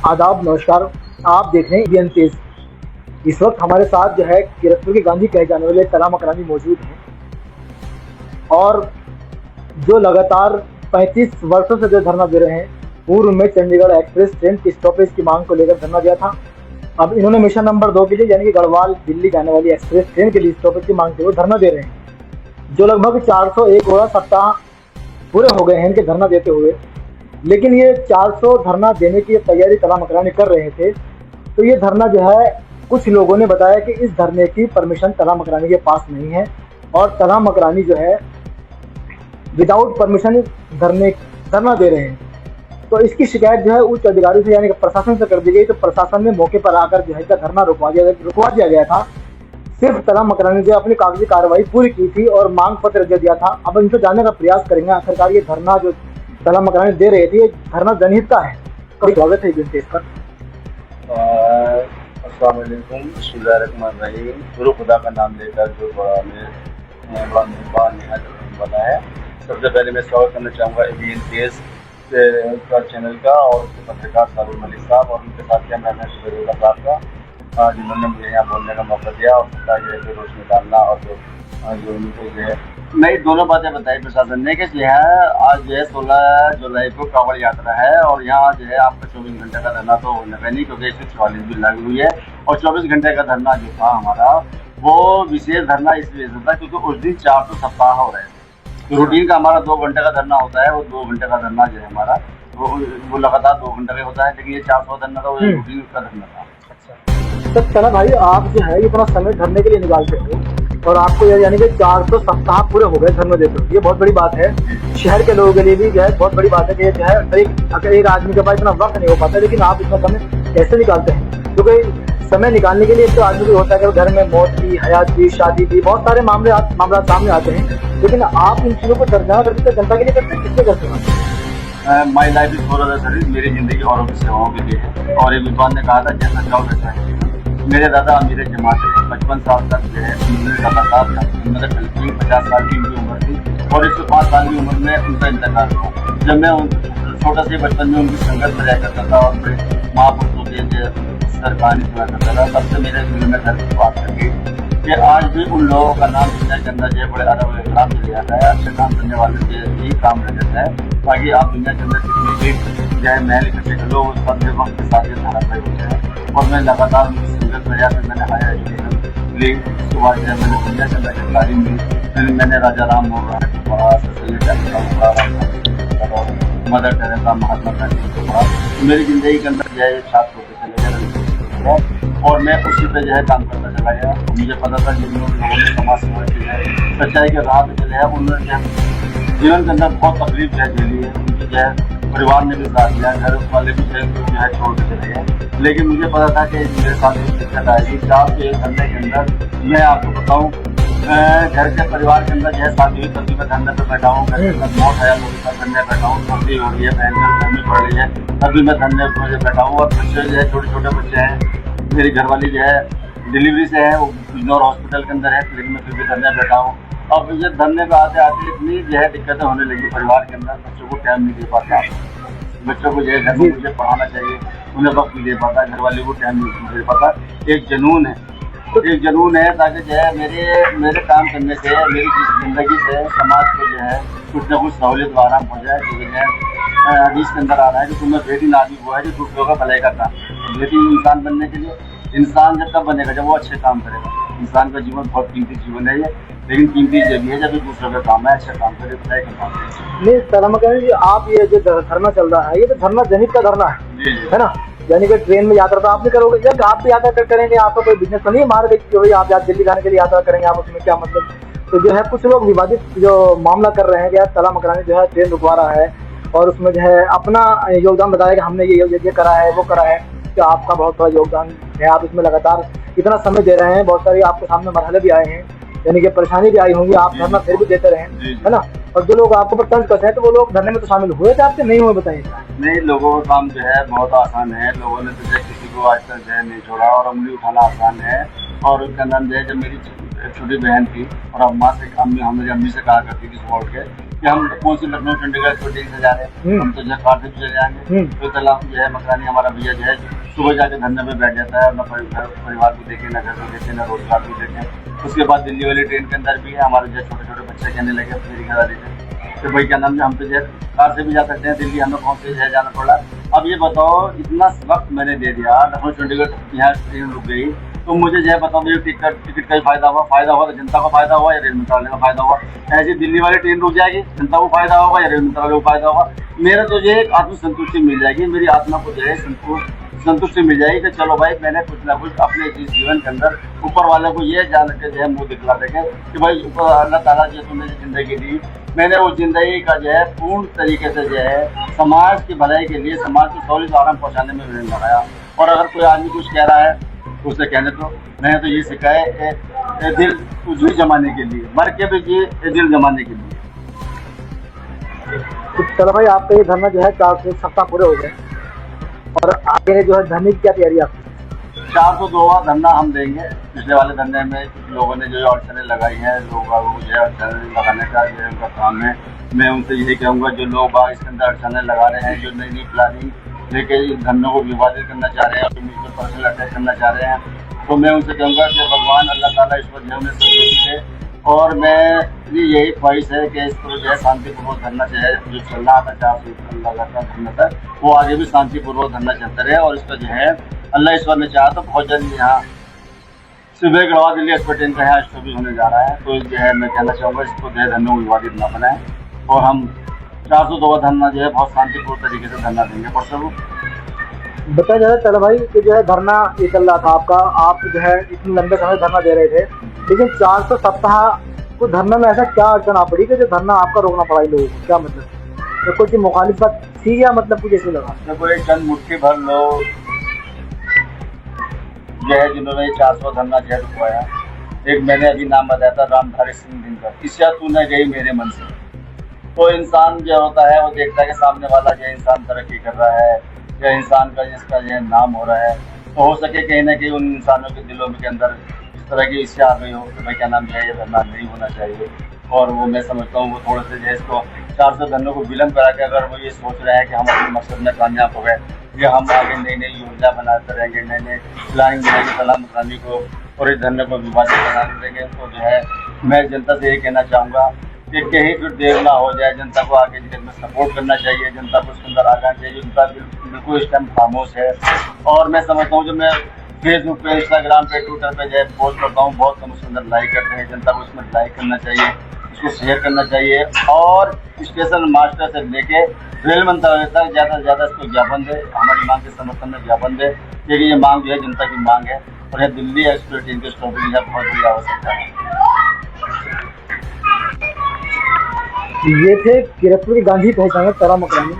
आदाब, नमस्कार। आप देख रहे हैं इंडियन तेज। इस वक्त हमारे साथ जो है किरतपुर के गांधी कहे जाने वाले तला मकरानी मौजूद हैं और जो लगातार 35 वर्षों से जो धरना दे रहे हैं। पूर्व में चंडीगढ़ एक्सप्रेस ट्रेन की स्टॉपेज की मांग को लेकर धरना दिया था। अब इन्होंने मिशन नंबर 2 के लिए यानी कि गढ़वाल दिल्ली जाने वाली एक्सप्रेस ट्रेन के लिए स्टॉपेज की मांग के वो धरना दे रहे हैं, जो लगभग 401 सप्ताह पूरे हो गए हैं इनके धरना देते हुए। लेकिन ये 400 धरना देने की तैयारी तला मकरानी कर रहे थे, तो ये धरना जो है कुछ लोगों ने बताया कि इस धरने की परमिशन तला मकरानी के पास नहीं है और तला मकरानी जो है विदाउट परमिशन धरना दे रहे हैं। तो इसकी शिकायत जो है उच्च अधिकारी से यानी कि प्रशासन से कर दी गई। तो प्रशासन ने मौके पर आकर जो है इसका धरना रुकवा दिया गया था। सिर्फ तला मकरानी ने अपनी कागजी कार्रवाई पूरी की थी और मांग पत्र दे दिया था। अब इनसे जानने का प्रयास करेंगे आखिरकार ये धरना जो तला मकरानी दे रहे थे, ये धरना जनहित का है। स्वागत है इस पर। अस्सलाम वालेकुम, बिस्मिल्लाहिर्रहमानिर्रहीम। गुरु खुदा का नाम लेकर जो बना है, सबसे पहले मैं स्वागत करना चाहूँगा इंडियन तेज का चैनल का और उसके पत्रकार साबिर मलिक साहब और उनके साथ कैमरामैन सुबेरुल्ला साहब का, जिन्होंने मुझे यहाँ बोलने का मौका दिया और रोशनी डालना और जो उनको जो है नई दोनों बातें बताई प्रशासन ने कि जो है आज जो है 16 जुलाई को कांवड़ यात्रा है और यहाँ जो है आपका 24 घंटे का धरना तो होने का नहीं, क्योंकि 144 भी लागू हुई है। और 24 घंटे का धरना जो था हमारा वो विशेष धरना इसलिए था क्योंकि उस दिन 400 सप्ताह हो रहे थे। रूटीन का हमारा 2 घंटे का धरना होता है, वो 2 घंटे का धरना जो है हमारा वो लगातार 2 घंटे का होता है, लेकिन ये 400 धरना था, वो रूटीन का धरना था। तो तला भाई, आप जो है इतना समय धरने के लिए निकालते हो और आपको यानी कि 400 सप्ताह पूरे हो गए धरने देते हो, ये बहुत बड़ी बात है। शहर के लोगों के लिए भी जो है बहुत बड़ी बात है कि जो है अगर एक आदमी के पास इतना वक्त नहीं हो पाता, लेकिन आप इतना समय कैसे निकालते हैं? क्योंकि समय निकालने के लिए तो आदमी को होता है कि घर में मौत की, हयात की, शादी की, बहुत सारे मामला सामने आते हैं, लेकिन आप इन चीज़ों को दर्जा करके जनता के लिए करते हैं, किससे करते हैं? My life is for other service. मेरी जिंदगी औरों की सेवाओं के लिए है। और एक विद्वान ने कहा था जैसा जाओ वैसा है। मेरे दादा अमीर जमात है, 55 साल तक जो है उन्होंने लगातार मतलब 50 साल की उनकी उम्र थी और 105 साल की उम्र में उनका इंतकाल हुआ। जब मैं छोटा से बचपन में उनकी संगत में रह करता था और मेरे महापुरुषों के सर कहानी सुना करता था, तब से मेरे दिल में दर्द की बात करके कि आज भी उन लोगों का नाम दुनिया के अंदर जो है बड़े अरब इकराम से लिया जाता है। अच्छे काम करने वाले से ही काम रह जाता है, ताकि आप दुनिया के अंदर जितनी भी जो है महल इकट्ठे कर लो उस पर जो वक्त के साथ धारा होते हैं। और मैं लगातार उनकी संगत में जाकर मैंने हायर एजुकेशन ली। उसके बाद जो है मैंने दुनिया के अंदर तालीम ली। मैंने राजा राम मोहन राय को पढ़ा, मदर टेरेसा, महात्मा गांधी को पढ़ा। मेरी जिंदगी के अंदर जो है छात्र होते चले गए और मैं उसी पे जो है काम करता चला गया। मुझे पता था जिन लोगों ने समाज सेवा की है, सच्चाई के राह पे चले हैं, उन्होंने जो जीवन के अंदर बहुत तकलीफ जो है झेली है। उनकी जो है परिवार ने भी साथ दिया, घर वाले भी जो है छोड़ के चले गए। लेकिन मुझे पता था कि मेरे साथ एक दिक्कत आएगी। चार के धरने के अंदर मैं आपको बताऊँ, घर के परिवार के अंदर जो है शादी तभी मैं धरने पर बैठा हूँ। घर के अंदर बहुत हया लोगों का धरने बैठा हूँ, सर्दी हो रही है, भयंकर गर्मी पड़ रही है, तभी मैं धरने पर बैठा हूँ। और बच्चे जो है छोटे छोटे बच्चे हैं, मेरी घरवाली जो है डिलीवरी से है, वो बिजनौर हॉस्पिटल के अंदर है, लेकिन मैं फिर भी धरने बैठा हूँ। अब मुझे धरने पर आते आते इतनी जो है दिक्कतें होने लगी परिवार के अंदर। बच्चों को टाइम नहीं दे पाता, बच्चों को जो है घर में मुझे पढ़ाना चाहिए, उन्हें वक्त नहीं दे पाता, घरवाले को टाइम नहीं दे पाता। एक जुनून है ताकि जो है मेरे काम करने से, मेरी जिंदगी से समाज को जो है कुछ न कुछ सहूलियत व आराम हो जाए। क्योंकि जो है हदीस के अंदर आ रहा है कि तुम्हें बेटी नादी हुआ है जो दूसरों का भलाई का काम। बेटी इंसान बनने के लिए, इंसान जब तब बनेगा जब वो अच्छे काम करेगा। इंसान का जीवन बहुत कीमती जीवन है ये, लेकिन कीमती जब भी है जब दूसरों का काम है, अच्छा काम करे, भलाई का काम करे। नहीं तला मकरानी जी, आप ये जो धरना चल रहा है ये तो धरना जनहित का धरना है ना? यानी कि ट्रेन में यात्रा तो आप भी करोगे, जब आप भी यात्रा करेंगे, आपका कोई बिजनेस तो नहीं मार गई आप दिल्ली जाने के लिए यात्रा करेंगे, आप उसमें क्या मतलब? तो जो है कुछ लोग विवादित जो मामला कर रहे हैं कि तला मकरानी जो है ट्रेन रुकवा रहा है और उसमें जो है अपना योगदान बताया कि हमने ये करा है, वो करा है। तो आपका बहुत बड़ा योगदान है, आप इसमें लगातार इतना समय दे रहे हैं, बहुत सारे आपके सामने मरहले भी आए हैं, यानी कि परेशानी भी आई होंगी, आप धरना फिर भी देते रहे, है ना? और जो लोग आपको पर तंज करते हैं तो वो लोग धरने में तो शामिल हुए थे आपके, नहीं हुए? बताइए। नहीं, लोगों का काम जो है बहुत आसान है। लोगों ने तो किसी को आज तक जो है नहीं छोड़ा और उंगली उठाना आसान है। और उसका नाम जो है, जब मेरी छोटी बहन थी और अम्मी से कहा करती थी सुबह उठ के कि हम कौन सी लखनऊ चंडीगढ़ शूटिंग से जा रहे हैं, हम तो जो कार से भी चले जाएंगे। तो तलाक जो है मकरानी हमारा भैया जो है सुबह जाके धरने में बैठ जाता है, ना परिवार को देखे, ना घर को देखे, ना रोजगार को देखे। उसके बाद दिल्ली वाली ट्रेन के अंदर भी है हमारे जो छोटे छोटे बच्चे कहने लगे मेरी घर वाली तो भाई क्या नाम है, हम तो जो है कार से भी जा सकते हैं दिल्ली, हमें कौन से जो है जाना पड़ा। अब ये बताओ इतना वक्त मैंने दे दिया, लखनऊ चंडीगढ़ यहाँ ट्रेन रुक गई, तो मुझे जो है बताओ मुझे टिकट का ही फायदा हुआ तो जनता को फायदा हुआ या रेल मंत्रालय का फायदा हुआ। ऐसी दिल्ली वाली ट्रेन रुक जाएगी, जनता को फायदा होगा या रेल मंत्रालय को फायदा होगा। मेरा तो जो है आत्मसंतुष्टि मिल जाएगी, मेरी आत्मा को जो है संतुष्टि मिल जाएगी कि चलो भाई मैंने कुछ ना कुछ अपने इस जीवन के अंदर ऊपर वाले को ये जान के जो है मुंह दिखला देंगे कि भाई ऊपर अल्लाह ताला जो तुमने जिंदगी दी, मैंने वो जिंदगी का जो है पूर्ण तरीके से जो है समाज की भलाई के लिए, समाज को सहूलियत आराम पहुँचाने में मैंने लगाया। और अगर कोई आदमी कुछ कह रहा है तो उसे कहने तो मैंने तो ये सिखाया है दिल उजली जमाने के लिए, मर के भी जिए दिल जमाने के लिए। तो चलो भाई आपका ये धरना जो है 4 सप्ताह पूरे हो गए और आगे जो है धरने की क्या तैयारी आपकी? 402वां धरना हम देंगे। पिछले वाले धरने में कुछ लोगों ने जो अड़चने लगाई हैं, लोग जो है अड़चने लगाने का जो उनका काम है। मैं उनसे यही कहूँगा जो लोग इसके अंदर अड़चने लगा रहे हैं, जो नई नई प्लानिंग लेके इस धरनों को विवादित करना चाह रहे हैं और मुझ पर पर्सनल अटैक करना चाह रहे हैं, तो मैं उनसे कहूँगा कि भगवान अल्लाह ताला इस पर जो उन्हें संतुष्टि दे। और मैं यही ख्वाहिश है कि इस पर जो है शांतिपूर्वक धरना चाहे, जो चल रहा था 4 लगातार तक वो आगे भी शांतिपूर्वक धरना चलता रहे। और इसका जो है अल्लाह ईश्वर ने चाहा तो बहुत जल्द यहाँ सुबह गढ़वा दिल्ली एक्सप्रेस का यहाँ स्टॉप होने जा रहा है। तो जो है मैं कहना चाहूँगा इसको जो है धरनों विवादित न बनाए और हम 402वां धरना जो है बहुत शांतिपूर्ण तरीके से धरना देंगे। परसों बताया जा रहा है चलो भाई कि जो है धरना ये चल रहा था आपका, आप जो है इतने लंबे समय धरना दे रहे थे, लेकिन 400 सप्ताह को धरना में ऐसा क्या अड़चन आ पड़ी कि जो धरना आपका रोकना पड़ा इन लोगों को? क्या मतलब तो कुछ मुखालिफत थी या मतलब कुछ ऐसे लगा? देखो एक चंद मुट्ठी भर लोग जो है जिन्होंने 400 धरना जो है रुकवाया। एक मैंने अभी नाम बताया था रामधारी सिंह दिनकर, इसया तू न गई मेरे मन से। तो इंसान जो होता है वो देखता है कि सामने वाला जो इंसान तरक्की कर रहा है या इंसान का जिसका जो नाम हो रहा है, तो हो सके कहीं ना कहीं उन इंसानों के दिलों के अंदर इस तरह की इच्छा आ गई हो कि भाई क्या नाम जो है ये धरना नहीं होना चाहिए। और वो मैं समझता हूँ वो थोड़े से जो है इसको 400 धरनों को विलम्ब करा के अगर वो ये सोच रहे हैं कि हम अपने मकसद में कामयाब हो गए या हम आगे नई नई योजना बनाते रहेंगे, नए नए प्लानिंग बनाएंगे तला मकरानी को और इस धरने को विवादित बना देंगे, तो जो है मैं जनता से यही कहना चाहूँगा कि कहीं फिर देर ना हो जाए। जनता को आगे में सपोर्ट करना चाहिए, जनता को उसके अंदर आना चाहिए। जनता बिल्कुल इस टाइम खामोश है और मैं समझता हूँ जो मैं फेसबुक पे, इंस्टाग्राम पे, ट्विटर पे जो है पोस्ट करता हूँ, बहुत कम उसके अंदर लाइक करते हैं। जनता को उसमें लाइक करना चाहिए, उसको शेयर करना चाहिए और स्टेशन मास्टर से लेके रेल मंत्रालय तक ज़्यादा से ज़्यादा इसको ज्ञापन दे, हमारी मांग के समर्थन में ज्ञापन दे, क्योंकि ये मांग जो है जनता की मांग है और यह दिल्ली एक्सप्रेस ट्रेन के स्टॉपिंग का बहुत बड़ी आवश्यकता है। ये थे किरतपुर की गांधी पहचाने तला मकरानी,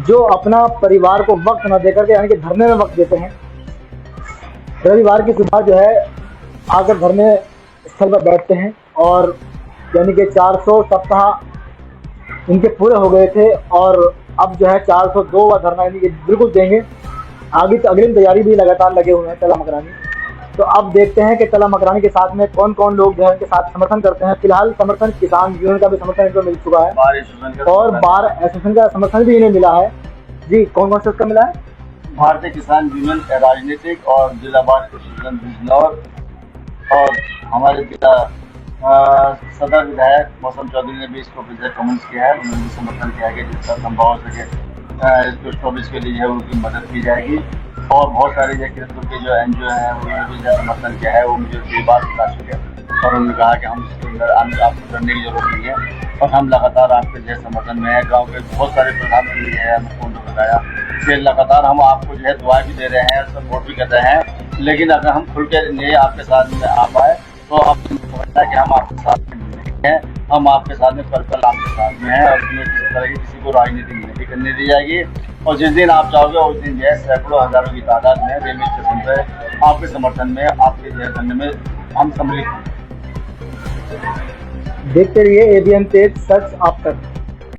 जो अपना परिवार को वक्त न देकर के यानी कि धरने में वक्त देते हैं। रविवार की सुबह जो है आकर धरने स्थल पर बैठते हैं और यानी कि 400 सप्ताह इनके पूरे हो गए थे और अब जो है 402वां धरना यानी कि बिल्कुल देंगे। आगे तो अग्रिम तैयारी भी लगातार लगे हुए हैं तला मकरानी। तो अब देखते हैं कि तला मकरानी के साथ में कौन कौन लोग जो है इनके साथ समर्थन करते हैं। फिलहाल समर्थन किसान यूनियन का भी समर्थन इनको मिल चुका है और बार एसोसिएशन का समर्थन भी इन्हें मिला है। जी कौन कौन से उसका मिला है? भारतीय किसान यूनियन राजनीतिक और जिला बार एसोसिएशन बिजनौर और हमारे जिला सदर विधायक मौसम चौधरी ने भी इसको कमेंट्स किया है, उन्होंने भी समर्थन किया कि जितना संभव हो सके इसको स्टॉपेज के लिए उनकी मदद की जाएगी। और बहुत सारे किरतपुर के जो NGO हैं उन्होंने भी समर्थन किया है, वो मुझे ये बात बता चुके हैं और उन्होंने कहा कि हम इसके अंदर आपको करने की जरूरत नहीं है और हम लगातार आपके जो समर्थन में है। गाँव के बहुत सारे प्रधानमंत्री है, उन्होंने बताया कि लगातार हम आपको जो है दुआ भी दे रहे हैं, सपोर्ट भी कर रहे हैं, लेकिन अगर हम खुल के लिए आपके साथ में आ पाए तो आप समझता है कि हम आपके साथ में नहीं हैं, हम आपके साथ में पल आपके साथ में हैं और इसमें किसी तरह की किसी को राजनीति नहीं करने दी जाएगी। और जिस दिन आप चाहोगे उस दिन जो है सैकड़ों हजारों की तादाद में रेलवे स्टेशन पर आपके समर्थन में, आपके जो धरने में हम सम्मिलित हैं। देखते रहिए ABN तेज, सच आप तक।